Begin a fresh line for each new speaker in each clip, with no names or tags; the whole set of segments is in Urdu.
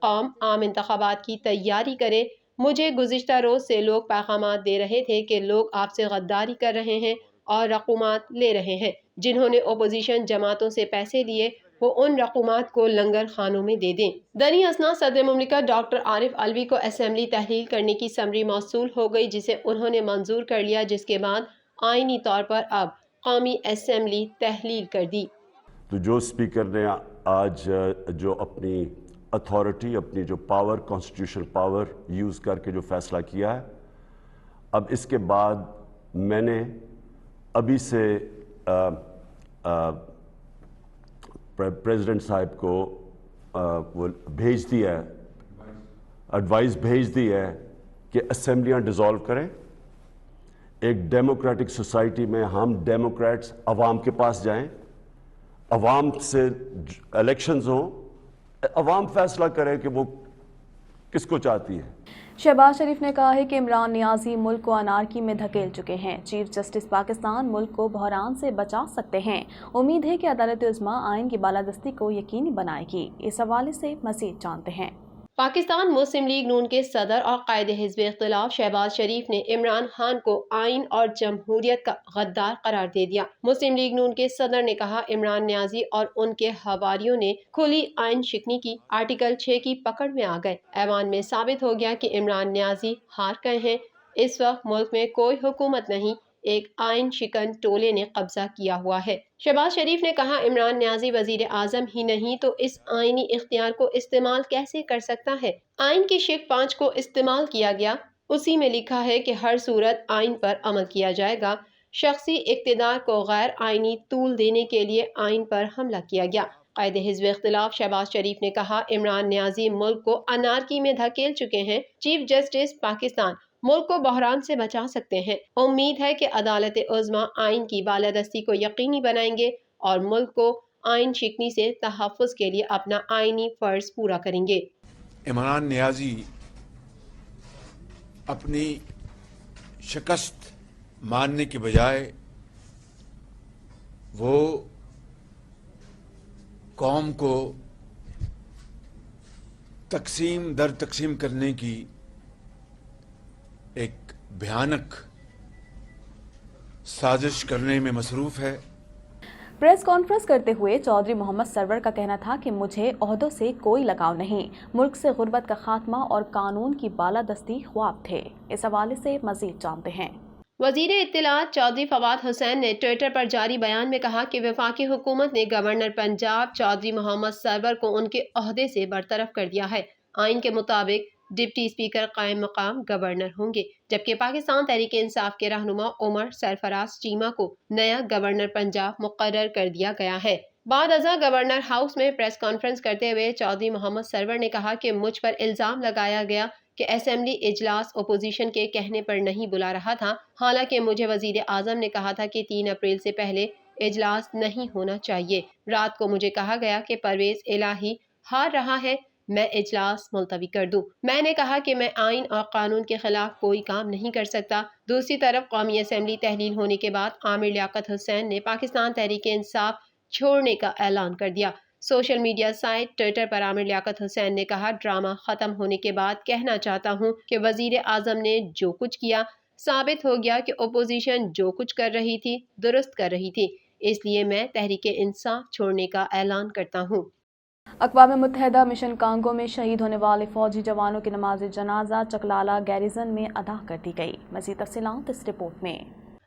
قوم عام انتخابات کی تیاری کرے۔ مجھے گزشتہ روز سے لوگ پیغامات دے رہے تھے کہ لوگ آپ سے غداری کر رہے ہیں اور رقومات لے رہے ہیں۔ جنہوں نے اپوزیشن جماعتوں سے پیسے لیے وہ ان رقومات کو لنگر خانوں میں دے دیں۔ دریں اثنا صدر مملکت ڈاکٹر عارف علوی کو اسمبلی تحلیل کرنے کی سمری موصول ہو گئی، جسے انہوں نے منظور کر لیا، جس کے بعد آئینی طور پر اب قومی اسمبلی تحلیل کر دی۔
تو جو اسپیکر نے آج جو اپنی اتھارٹی، اپنی جو پاور، کانسٹیٹیوشنل پاور یوز کر کے جو فیصلہ کیا ہے، اب اس کے بعد میں نے ابھی سے پریزیڈنٹ صاحب کو وہ بھیج دیا ہے، ایڈوائز بھیج دی ہے کہ اسمبلیاں ڈیزالو کریں۔ ایک ڈیموکریٹک سوسائٹی میں ہم ڈیموکریٹس عوام کے پاس جائیں، عوام سے الیکشنز ہوں، عوام فیصلہ کرے کہ وہ کس کو چاہتی ہے۔
شہباز شریف نے کہا ہے کہ عمران نیازی ملک کو انارکی میں دھکیل چکے ہیں۔ چیف جسٹس پاکستان ملک کو بحران سے بچا سکتے ہیں۔ امید ہے کہ عدالت عظمیٰ آئین کی بالادستی کو یقینی بنائے گی۔ اس حوالے سے مزید جانتے ہیں۔
پاکستان مسلم لیگ نون کے صدر اور قائد حزب اختلاف شہباز شریف نے عمران خان کو آئین اور جمہوریت کا غدار قرار دے دیا۔ مسلم لیگ نون کے صدر نے کہا عمران نیازی اور ان کے حواریوں نے کھلی آئین شکنی کی، آرٹیکل 6 کی پکڑ میں آ گئے۔ ایوان میں ثابت ہو گیا کہ عمران نیازی ہار گئے ہیں۔ اس وقت ملک میں کوئی حکومت نہیں، ایک آئین شکن ٹولے نے قبضہ کیا ہوا ہے۔ شہباز شریف نے کہا عمران نیازی وزیر اعظم ہی نہیں تو اس آئینی اختیار کو استعمال کیسے کر سکتا ہے؟ آئین کی شق 5 کو استعمال کیا گیا، اسی میں لکھا ہے کہ ہر صورت آئین پر عمل کیا جائے گا۔ شخصی اقتدار کو غیر آئینی طول دینے کے لیے آئین پر حملہ کیا گیا۔ قائد حزب اختلاف شہباز شریف نے کہا عمران نیازی ملک کو انارکی میں دھکیل چکے ہیں۔ چیف جسٹس پاکستان ملک کو بحران سے بچا سکتے ہیں۔ امید ہے کہ عدالت عظمیٰ آئین کی بالادستی کو یقینی بنائیں گے اور ملک کو آئین شکنی سے تحفظ کے لیے اپنا آئینی فرض پورا کریں گے۔
عمران نیازی اپنی شکست ماننے کے بجائے وہ قوم کو تقسیم در تقسیم کرنے کی ایک بھیانک سازش کرنے میں مصروف ہے۔
پریس کانفرنس کرتے ہوئے چودھری محمد سرور کا کہنا تھا کہ مجھے عہدوں سے کوئی لگاؤ نہیں، ملک سے غربت کا خاتمہ اور قانون کی بالادستی خواب تھے۔ اس حوالے سے مزید جانتے ہیں۔
وزیر اطلاعات چودھری فواد حسین نے ٹویٹر پر جاری بیان میں کہا کہ وفاقی حکومت نے گورنر پنجاب چودھری محمد سرور کو ان کے عہدے سے برطرف کر دیا ہے۔ آئین کے مطابق ڈپٹی اسپیکر قائم مقام گورنر ہوں گے، جبکہ پاکستان تحریک انصاف کے رہنما عمر سرفراز چیمہ کو نیا گورنر پنجاب مقرر کر دیا گیا ہے۔ بعد ازاں گورنر ہاؤس میں پریس کانفرنس کرتے ہوئے چودھری محمد سرور نے کہا کہ مجھ پر الزام لگایا گیا کہ اسمبلی اجلاس اپوزیشن کے کہنے پر نہیں بلا رہا تھا، حالانکہ مجھے وزیر اعظم نے کہا تھا کہ 3 اپریل سے پہلے اجلاس نہیں ہونا چاہیے۔ رات کو مجھے کہا گیا کہ پرویز الہی ہار رہا ہے، میں اجلاس ملتوی کر دوں۔ میں نے کہا کہ میں آئین اور قانون کے خلاف کوئی کام نہیں کر سکتا۔ دوسری طرف قومی اسمبلی تحلیل ہونے کے بعد عامر لیاقت حسین نے پاکستان تحریک انصاف چھوڑنے کا اعلان کر دیا۔ سوشل میڈیا سائٹ ٹویٹر پر عامر لیاقت حسین نے کہا ڈرامہ ختم ہونے کے بعد کہنا چاہتا ہوں کہ وزیر اعظم نے جو کچھ کیا ثابت ہو گیا کہ اپوزیشن جو کچھ کر رہی تھی درست کر رہی تھی، اس لیے میں تحریک انصاف چھوڑنے کا اعلان کرتا ہوں۔
اقوام متحدہ مشن کانگو میں شہید ہونے والے فوجی جوانوں کی نماز جنازہ چکلالہ گیریزن میں ادا کر دی گئی۔ مزید تفصیلات اس رپورٹ میں۔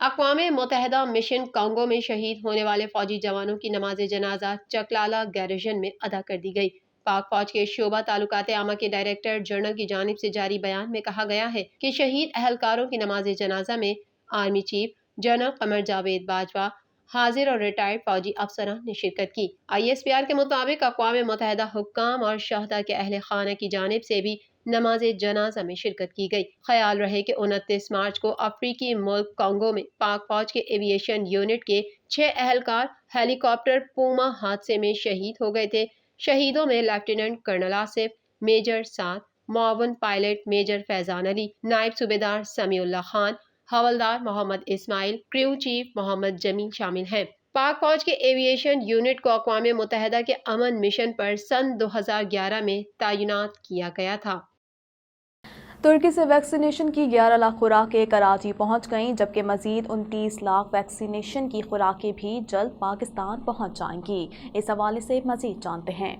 اقوام متحدہ مشن کانگو میں شہید ہونے والے فوجی جوانوں کی نماز جنازہ چکلالہ گیریزن میں ادا کر دی گئی۔ پاک فوج کے شعبہ تعلقات عامہ کے ڈائریکٹر جنرل کی جانب سے جاری بیان میں کہا گیا ہے کہ شہید اہلکاروں کی نماز جنازہ میں army chief general Qamar Javed Bajwa, حاضر اور ریٹائرڈ فوجی افسران نے شرکت کی۔ ISPR کے مطابق اقوام متحدہ حکام اور شہداء کے اہل خانہ کی جانب سے بھی نماز جنازہ میں شرکت کی گئی۔ خیال رہے کہ 29 مارچ کو افریقی ملک کانگو میں پاک فوج کے ایویشن یونٹ کے 6 اہلکار ہیلی کاپٹر پوما حادثے میں شہید ہو گئے تھے۔ شہیدوں میں لیفٹیننٹ کرنل آصف، میجر سعد، معاون پائلٹ میجر فیضان علی، نائب صوبیدار سمیع اللہ خان، حوالدار محمد اسماعیل، کریو چیف محمد جمیل شامل ہیں۔ پاک فوج کے ایویشن یونٹ کو اقوام متحدہ کے امن مشن پر سن 2011 میں تعینات کیا گیا تھا۔
ترکی سے ویکسینیشن کی 11 لاکھ خوراکیں کراچی پہنچ گئیں، جبکہ مزید 29 لاکھ ویکسینیشن کی خوراکیں بھی جلد پاکستان پہنچ جائیں گی۔ اس حوالے سے مزید جانتے ہیں۔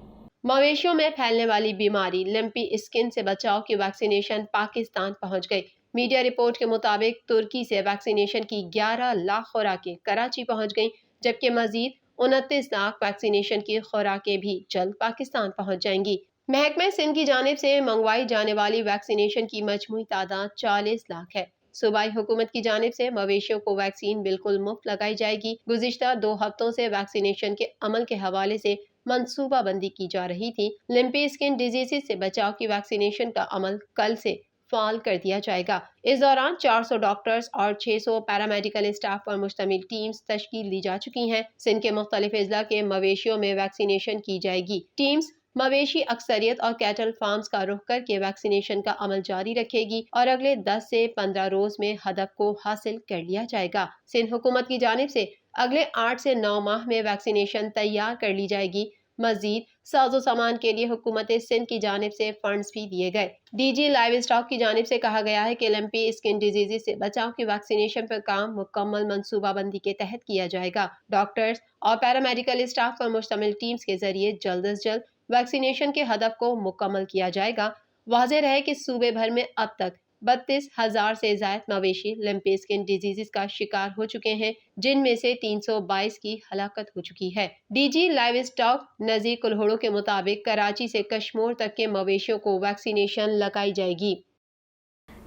مویشیوں میں پھیلنے والی بیماری لمپی اسکن سے بچاؤ کی ویکسینیشن پاکستان پہنچ گئی۔ میڈیا رپورٹ کے مطابق ترکی سے ویکسینیشن کی 11 لاکھ خوراکیں کراچی پہنچ گئیں، جبکہ مزید 29 لاکھ ویکسینیشن کی خوراکیں بھی جلد پاکستان پہنچ جائیں گی۔ محکمہ سندھ کی جانب سے منگوائی جانے والی ویکسینیشن کی مجموعی تعداد 40 لاکھ ہے۔ صوبائی حکومت کی جانب سے مویشیوں کو ویکسین بالکل مفت لگائی جائے گی۔ گزشتہ 2 ہفتوں سے ویکسینیشن کے عمل کے حوالے سے منصوبہ بندی کی جا رہی تھی۔ لمپی اسکن ڈیزیز سے بچاؤ کی ویکسینیشن کا عمل کل سے فعال کر دیا جائے گا۔ اس دوران 400 ڈاکٹرز اور 600 پیرامیڈیکل اسٹاف پر مشتمل ٹیمز تشکیل دی جا چکی ہیں۔ سندھ کے مختلف اضلاع کے مویشیوں میں ویکسینیشن کی جائے گی۔ ٹیمز مویشی اکثریت اور کیٹل فارمز کا رخ کر کے ویکسینیشن کا عمل جاری رکھے گی اور اگلے 10 سے 15 روز میں ہدف کو حاصل کر لیا جائے گا۔ سندھ حکومت کی جانب سے اگلے 8 سے 9 ماہ میں ویکسینیشن تیار کر لی جائے گی۔ مزید ساز و سامان کے لیے حکومت سندھ کی جانب سے فنڈز بھی دیے گئے۔ ڈی جی لائیو اسٹاک کی جانب سے کہا گیا ہے کہ لمپی اسکن ڈیزیز سے بچاؤ کی ویکسینیشن پر کام مکمل منصوبہ بندی کے تحت کیا جائے گا۔ ڈاکٹرز اور پیرامیڈیکل اسٹاف پر مشتمل ٹیمز کے ذریعے جلد از جلد ویکسینیشن کے ہدف کو مکمل کیا جائے گا۔ واضح رہے کہ صوبے بھر میں اب تک 32,000 سے زائد مویشی لمپی اسکن ڈیزیز کا شکار ہو چکے ہیں، جن میں سے 322 کی ہلاکت ہو چکی ہے۔ D G livestock Nazir Kalhoro کے مطابق کراچی سے کشمور تک کے مویشیوں کو ویکسینیشن لگائی جائے گی۔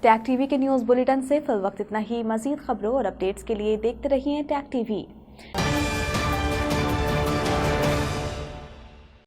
ٹیگ ٹی وی کے نیوز بلیٹن سے فی الوقت اتنا ہی۔ مزید خبروں اور اپڈیٹس کے لیے دیکھتے رہیے ٹیگ ٹی وی۔